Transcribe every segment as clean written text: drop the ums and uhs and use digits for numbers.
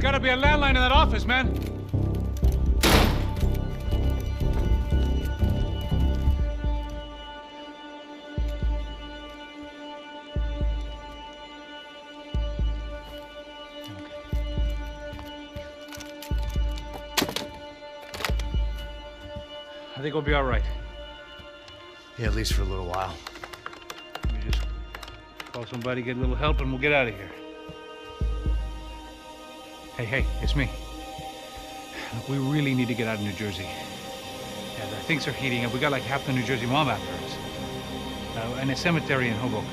gotta be a landline in that office, man. I think we'll be all right. Yeah, at least for a little while. We just call somebody, get a little help, and we'll get out of here. Hey, it's me. Look, we really need to get out of New Jersey. Yeah, things are heating up. We got like half the New Jersey mob after us. And a cemetery in Hoboken.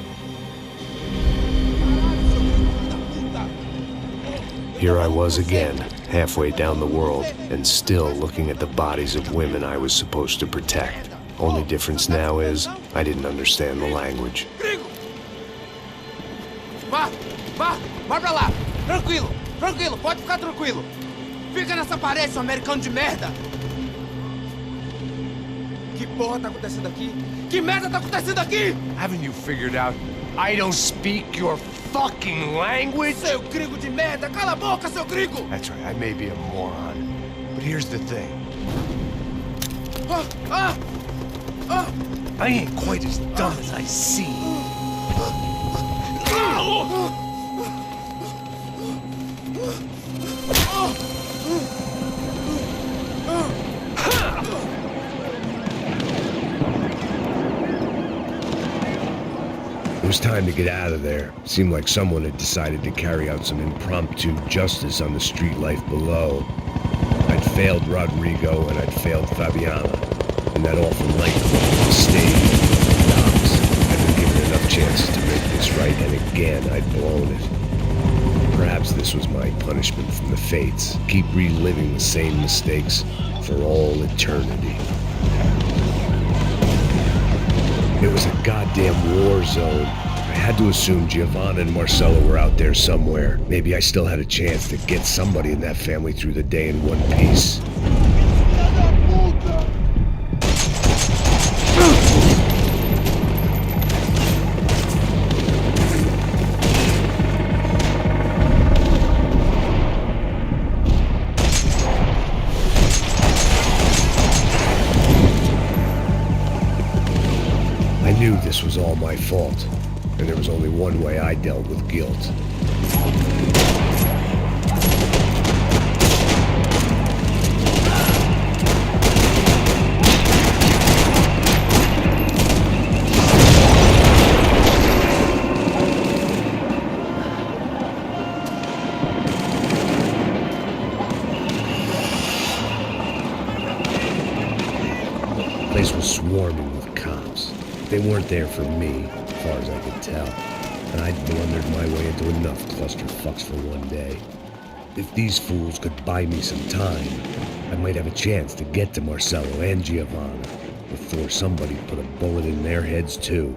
Here I was again, halfway down the world, and still looking at the bodies of women I was supposed to protect. Only difference now is, I didn't understand the language. Vai pra lá! Tranquilo, pode ficar tranquilo! Fica nessa parede, seu americano de merda! Que porra tá acontecendo aqui? Que merda tá acontecendo aqui? Haven't you figured out I don't speak your fucking language? Seu gringo de merda! Cala a boca, seu gringo! That's right, I may be a moron, but here's the thing. I ain't quite as dumb as I seem. It was time to get out of there. Seemed like someone had decided to carry out some impromptu justice on the street life below. I'd failed Rodrigo and I'd failed Fabiana. And that awful night on the stage, the docks, I'd been given enough chances to make this right, and again I'd blown it. Perhaps this was my punishment from the fates. Keep reliving the same mistakes for all eternity. It was a goddamn war zone. I had to assume Giovanna and Marcelo were out there somewhere. Maybe I still had a chance to get somebody in that family through the day in one piece. I knew this was all my fault, and there was only one way I dealt with guilt. The place was swarming with cops. They weren't there for me, as far as I could tell, and I'd blundered my way into enough clusterfucks for one day. If these fools could buy me some time, I might have a chance to get to Marcelo and Giovanna before somebody put a bullet in their heads too.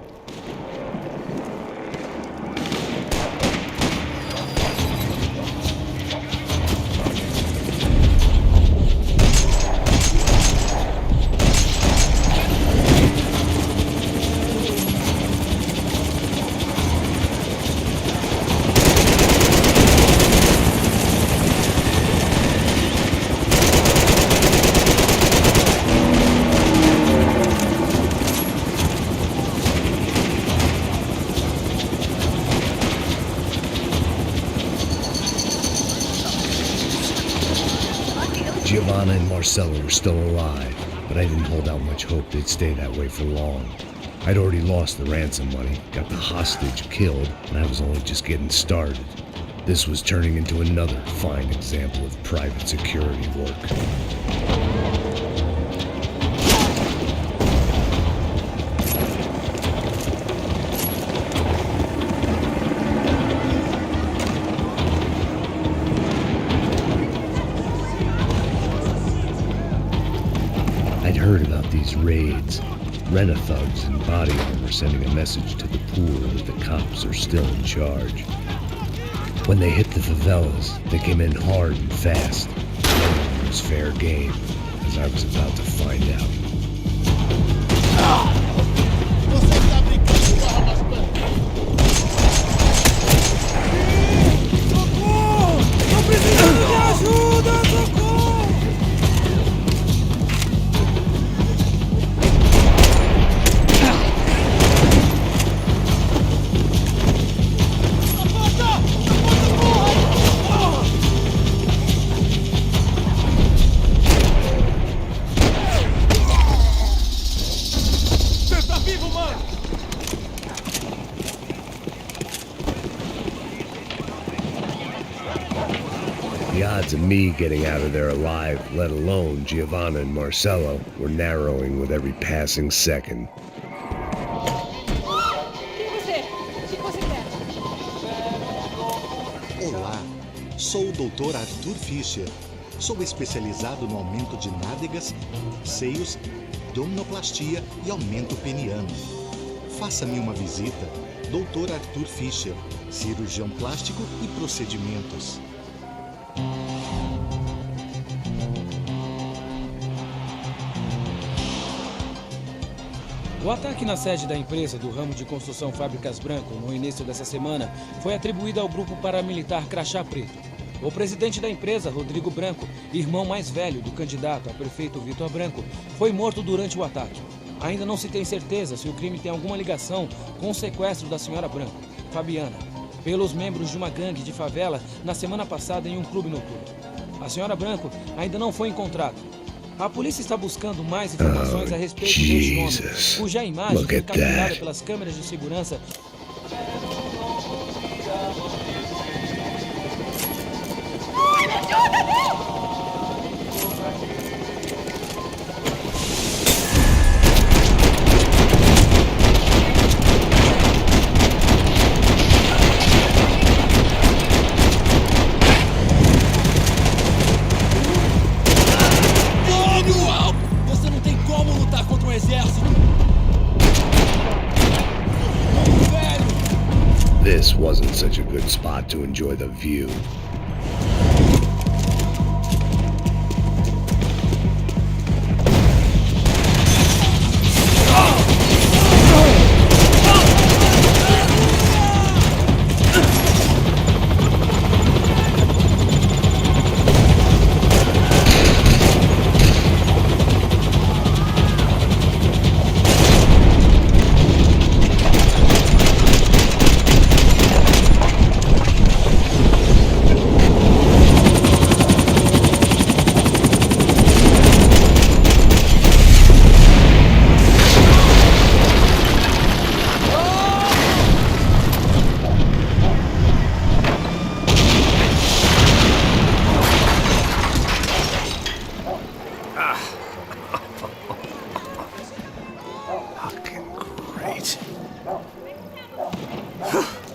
Giovanna and Marcelo were still alive, but I didn't hold out much hope they'd stay that way for long. I'd already lost the ransom money, got the hostage killed, and I was only just getting started. This was turning into another fine example of private security work. I'd heard about these raids. Rent-a-thugs in body armor sending a message to the pool that the cops are still in charge. When they hit the favelas, they came in hard and fast. No one was fair game, as I was about to find out. Não precisa! The odds of me getting out of there alive, let alone Giovanna and Marcelo, were narrowing with every passing second. Olá, sou o Dr. Arthur Fischer. Sou especializado no aumento de nádegas, seios, abdominoplastia e aumento peniano. Faça-me uma visita. Dr. Arthur Fischer, cirurgião plástico e procedimentos. O ataque na sede da empresa do ramo de construção Fábricas Branco no início dessa semana foi atribuído ao grupo paramilitar Crachá Preto. O presidente da empresa, Rodrigo Branco, irmão mais velho do candidato a prefeito Vitor Branco, foi morto durante o ataque. Ainda não se tem certeza se o crime tem alguma ligação com o sequestro da senhora Branco, Fabiana, pelos membros de uma gangue de favela na semana passada em um clube noturno. A senhora Branco ainda não foi encontrada. A polícia está buscando mais informações a respeito deste homem, cuja imagem foi capturada pelas câmeras de segurança. This wasn't such a good spot to enjoy the view.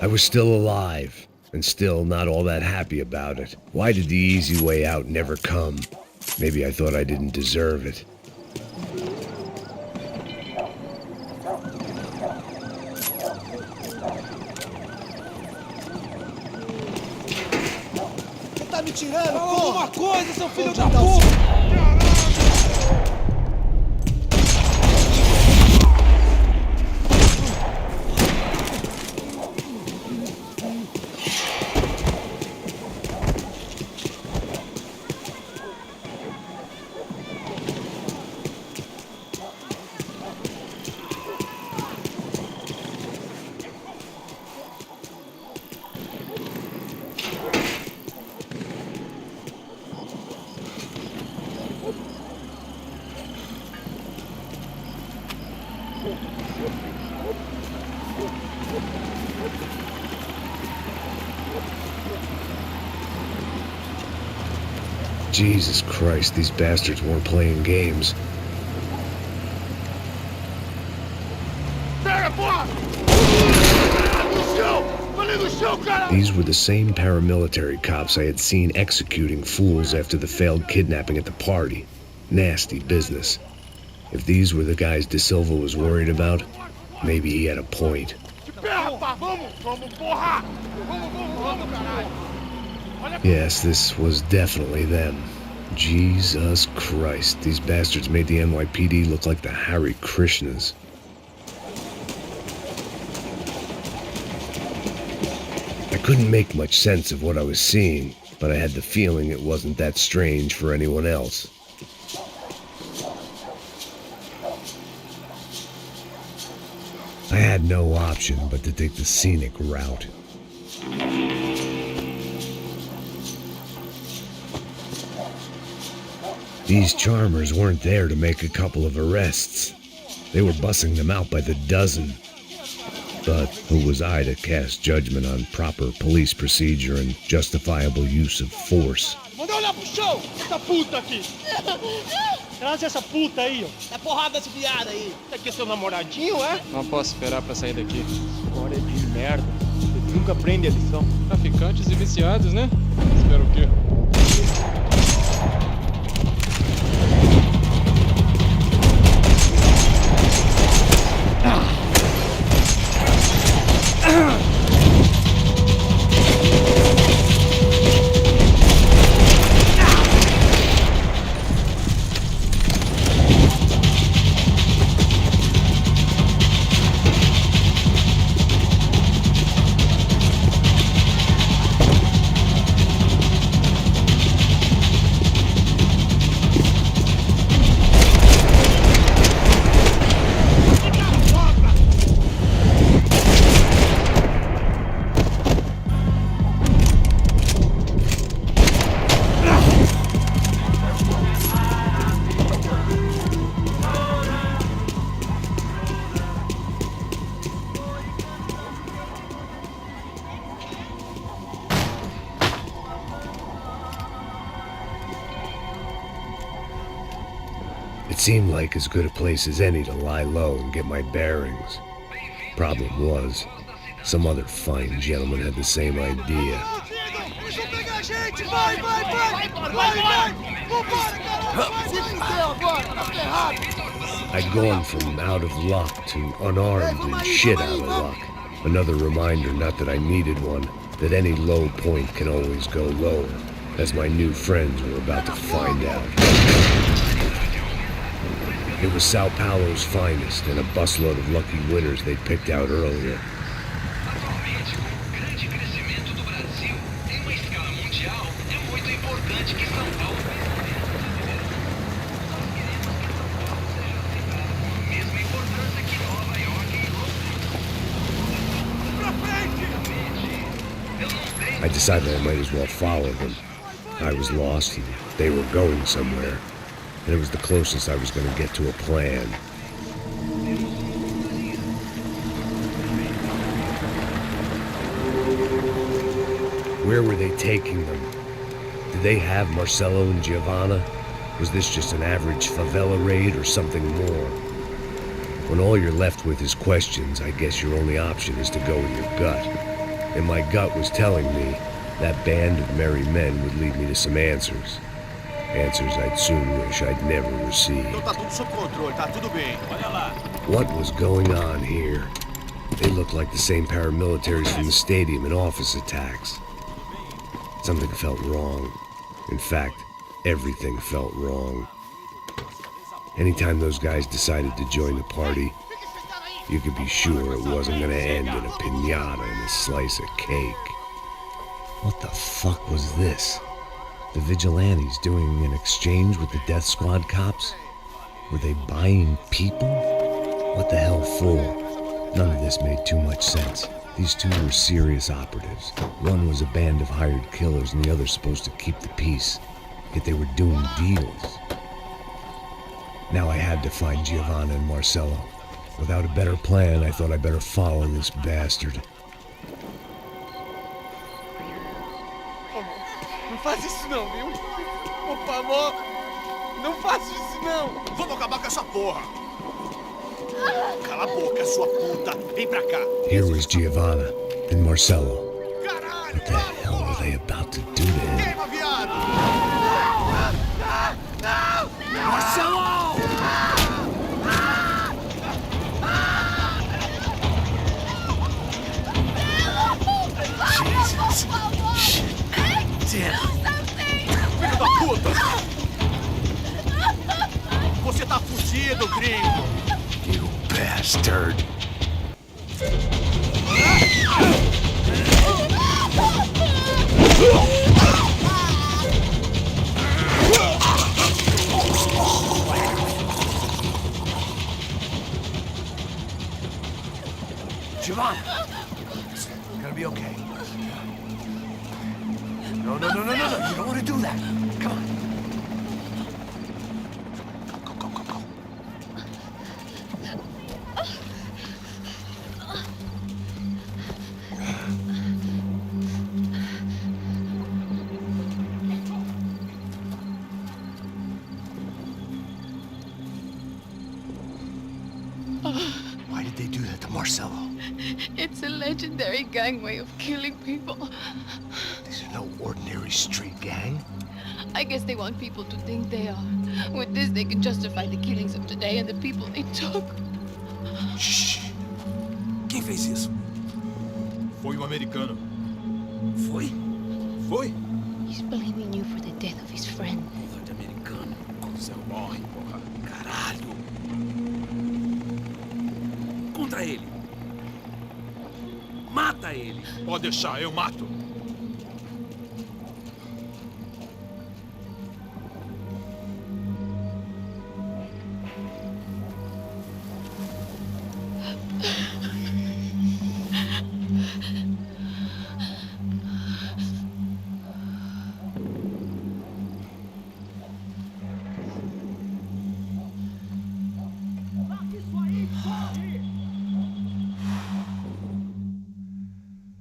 I was still alive, and still not all that happy about it. Why did the easy way out never come? Maybe I thought I didn't deserve it. Você tá me tirando, Fala porra! alguma coisa, seu filho da puta! Jesus Christ, these bastards weren't playing games. These were the same paramilitary cops I had seen executing fools after the failed kidnapping at the party. Nasty business. If these were the guys De Silva was worried about, maybe he had a point. Yes, this was definitely them. Jesus Christ, these bastards made the NYPD look like the Hare Krishnas. I couldn't make much sense of what I was seeing, but I had the feeling it wasn't that strange for anyone else. I had no option but to take the scenic route. These charmers weren't there to make a couple of arrests. They were bussing them out by the dozen. But who was I to cast judgment on proper police procedure and justifiable use of force? Manda olhar pro chão, essa puta aqui. Traz essa puta aí, ó. É porrada desse viado aí. Isso aqui é seu namoradinho, é? Não posso esperar pra sair daqui. História de merda. Vocês nunca aprendem a lição. Traficantes e viciados, né? Espero o quê? It seemed like as good a place as any to lie low and get my bearings. Problem was, some other fine gentleman had the same idea. I'd gone from out of luck to unarmed and shit out of luck. Another reminder, not that I needed one, that any low point can always go lower, as my new friends were about to find out. It was Sao Paulo's finest and a busload of lucky winners they'd picked out earlier. Atualmente, o grande crescimento do Brasil em uma escala mundial é muito importante que São Paulo mesma importância que Nova York e I decided I might as well follow them. I was lost and they were going somewhere, and it was the closest I was going to get to a plan. Where were they taking them? Did they have Marcelo and Giovanna? Was this just an average favela raid or something more? When all you're left with is questions, I guess your only option is to go with your gut. And my gut was telling me that band of merry men would lead me to some answers. Answers I'd soon wish I'd never received. Então tá tudo sob controle, tá tudo bem. Olha lá. What was going on here? They looked like the same paramilitaries from the stadium and office attacks. Something felt wrong. In fact, everything felt wrong. Anytime those guys decided to join the party, you could be sure it wasn't gonna end in a piñata and a slice of cake. What the fuck was this? The vigilantes doing an exchange with the death squad cops? Were they buying people? What the hell for? None of this made too much sense. These two were serious operatives. One was a band of hired killers and the other supposed to keep the peace. Yet they were doing deals. Now I had to find Giovanna and Marcelo. Without a better plan, I thought I'd better follow this bastard. Não faz isso não, viu? Por favor, não faça isso não. Vamos acabar com essa porra. Cala a boca, sua puta. Vem pra cá. Here was Giovanna and Marcelo. What the hell were they about to do to him? Queima, viado. Não! Marcelo! Jesus. Damn. Filho da puta! Você tá fudido, gringo! You bastard. Giovanna! It's gonna be okay. No. You don't want to do that. Come on. Go. Why did they do that to Marcelo? It's a legendary gang way of killing people. This is no ordinary street gang. I guess they want people to think they are. With this, they can justify the killings of today and the people they took. Shh. Quem fez isso? Foi americano. Foi? Foi? He's blaming you for the death of his friend. Norte-americano. Você morre, porra. Caralho. Contra ele. Mata ele. Pode deixar, eu mato.